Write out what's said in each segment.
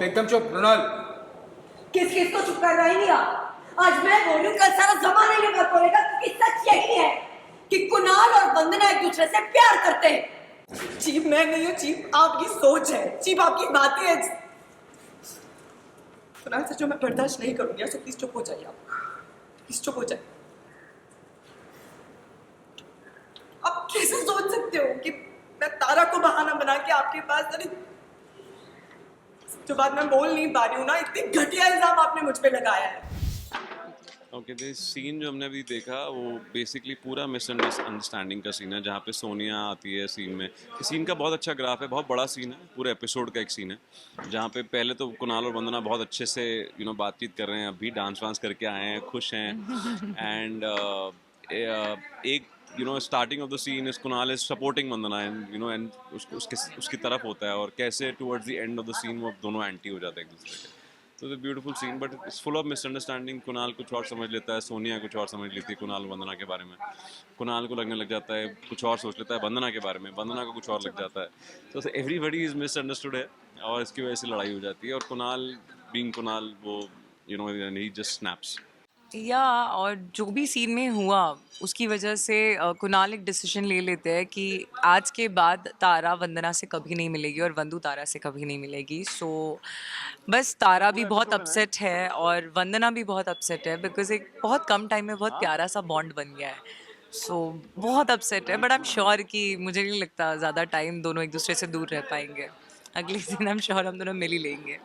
एकदम चुप मृणाल। किस किस को चुप कर रही आप? आज मैं बोलूं, कल सारा जमाना ये बात बोलेगा, क्योंकि सच यही है कि कुणाल और वंदना एक दूसरे से प्यार करते हैं। चीफ मैं नहीं हूँ, चीफ आपकी सोच है, चीफ आपकी बातें हैं। कुणाल सच में मैं बर्दाश्त नहीं करूंगी, सो प्लीज चुप हो जाइए आप, प्लीज चुप हो जाइए। आप कैसे सोच सकते हो कि मैं तारा को बहाना बना के आपके पास, अरे जो बात मैं बोल नहीं पा रही हूँ ना, इतनी घटिया इल्जाम आपने मुझ पे लगाया है। ओके दिस सीन जो हमने अभी देखा वो बेसिकली पूरा मिसअंडरस्टैंडिंग का सीन है, जहाँ पे सोनिया आती है सीन में। इस सीन का बहुत अच्छा ग्राफ है, बहुत बड़ा सीन है, पूरे एपिसोड का एक सीन है, जहाँ पे पहले तो कुणाल और वंदना बहुत अच्छे से बातचीत कर रहे हैं, अभी डांस वांस करके आए हैं, खुश हैं। एंड एक starting of the scene is Kunal is supporting Vandana and उसकी तरफ होता है, और कैसे towards the end of the scene वो दोनों एंटी हो जाते हैं एक दूसरे के। तो it's beautiful scene, but it's full of misunderstanding. Kunal कुछ और समझ लेता है, सोनिया कुछ और समझ लेती है कुणाल वंदना के बारे में। कुणाल को लगने लग जाता है, कुछ और सोच लेता है वंदना के बारे में, वंदना को कुछ और लग जाता है। तो एवरीबडी इज मिसअंडरस्टूड है, और इसकी वजह से लड़ाई हो जाती है। और कुणाल बीइंग कुणाल, वो ही जस्ट स्नैप्स। या और जो भी सीन में हुआ उसकी वजह से कुणाल एक डिसीजन ले लेते हैं कि आज के बाद तारा वंदना से कभी नहीं मिलेगी और वंदू तारा से कभी नहीं मिलेगी। सो बस तारा भी बहुत अपसेट है और वंदना भी बहुत अपसेट है, बिकॉज एक बहुत कम टाइम में बहुत प्यारा सा बॉन्ड बन गया है। सो बहुत अपसेट है, बट आई एम श्योर कि मुझे नहीं लगता ज़्यादा टाइम दोनों एक दूसरे से दूर रह पाएंगे। अगले दिन आई एम श्योर हम दोनों मिल ही लेंगे।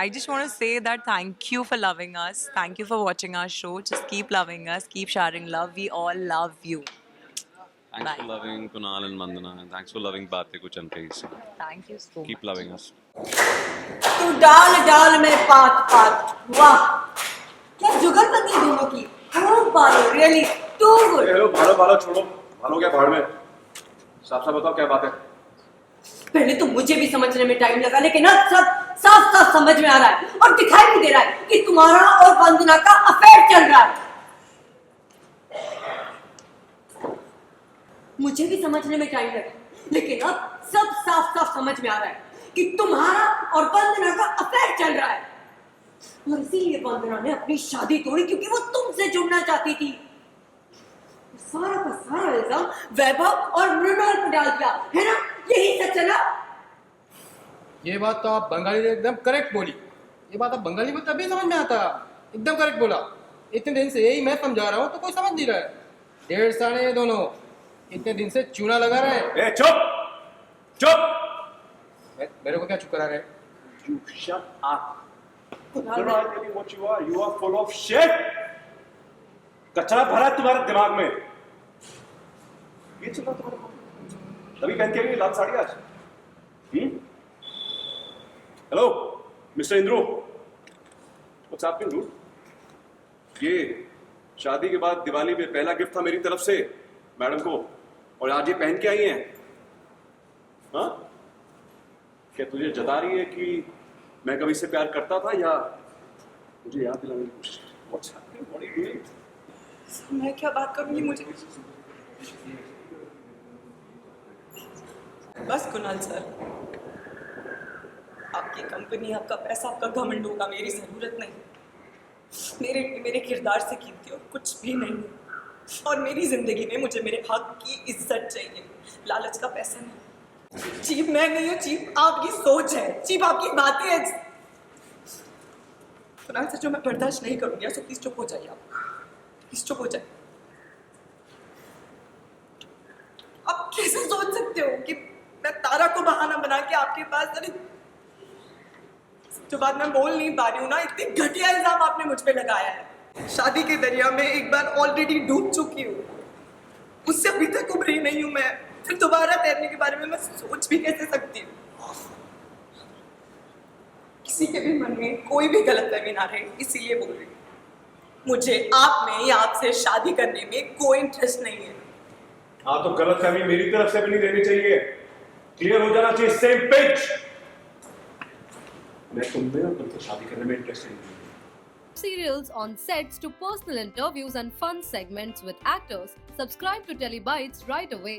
I just want to say that thank you for loving us. Thank you for watching our show. Just keep loving us. Keep sharing love. We all love you. Thanks Bye. for loving Kunal and Vandana, and thanks for loving Baate Kuch Anpes. Thank you so Keep much. loving us. तू डाल डाल में पात पात, वाह क्या जुगलबंदी दोनों की। खूब बालो, रियली टू गुड। हेलो भालो भालो छोड़ो, भालो क्या भाड़ में। साफ साफ बताओ क्या बात है। पहले तो मुझे भी समझने में टाइम लगा, लेकिन अब सब साफ साफ समझ में आ रहा है और दिखाई भी दे रहा है कि तुम्हारा और वंदना का अफेयर चल रहा है। मुझे भी समझने में टाइम लगा, लेकिन अब सब साफ साफ समझ में आ रहा है कि तुम्हारा और वंदना का अफेयर चल रहा है। और इसीलिए वंदना ने अपनी शादी तोड़ी, क्योंकि वो तुमसे जुड़ना चाहती थी। सारा का सारा इल्जाम वैभव और मृणाल पर डाल दिया, है ना? यही सच है ना? ये बात तो आप बंगाली में एकदम करेक्ट बोली। ये बात आप बंगाली में तभी समझ में आता, एकदम करेक्ट बोला। इतने दिन से यही मैं समझा रहा हूँ तो कोई समझ नहीं रहा है। 1.5 साल ये दोनों इतने दिन से चूना लगा रहे हैं। चुप चुप, मेरे को क्या चुप करा रहे? You shut up. You know, I'll tell you what you are. You are full of shit. कचरा भरा है तुम्हारे दिमाग में। ये चल रहा तुम्हारे को। तभी पहन के आई लाल साड़ी आज। Hello, mister Indro. What's happening, dude? ये शादी के बाद दिवाली में पहला गिफ्ट था मेरी तरफ से मैडम को, और आज ये पहन के आई हैं। हाँ? क्या तुझे जता रही है कि मैं कभी से प्यार करता था, या मुझे याद दिलाने की कोशिश? What's happening? What are you doing? मैं क्या बात करूंगी, मुझे बस कुणाल सर, आपकी कंपनी, आपका पैसा, आपका घमंड होगा, मेरी जरूरत नहीं। मेरे किरदार से कीमती और कुछ भी नहीं है, और मेरी जिंदगी में मुझे मेरे हक की इज्जत चाहिए, लालच का पैसा नहीं। चीफ मैं नहीं हूँ, चीफ आपकी सोच है, चीफ आपकी बातें हैं। कुणाल सर, जो मैं बर्दाश्त नहीं करूंगी, सो प्लीज चुप हो जाइए आप, प्लीज चुप हो जाइए। आप कैसे सोच सकते हो कि मैं तारा को बहाना बना के आपके पास, अरे जो बात मैं बोल नहीं पा रही हूँ ना, इतनी घटिया इल्जाम आपने मुझ पे लगाया है। शादी के दरिया में एक बार ऑलरेडी डूब चुकी हूँ, उससे अभी तक उभरी नहीं हूँ मैं, फिर दोबारा तैरने के बारे में मैं सोच भी कैसे सकती हूँ? किसी के भी मन में कोई भी गलतफहमी ना रहे, इसीलिए बोल रही हूँ। मुझे आप में या आपसे शादी करने में कोई इंटरेस्ट नहीं है। हाँ, तो गलतफहमी मेरी तरफ से भी नहीं रहनी चाहिए। क्लियर हो जाना चाहिए, सेम पेज। मैं तुमसे और तुमसे शादी करने में इंटरेस्ट नहीं है। Serials on sets to personal interviews and fun segments with actors. Subscribe to Telebytes right away.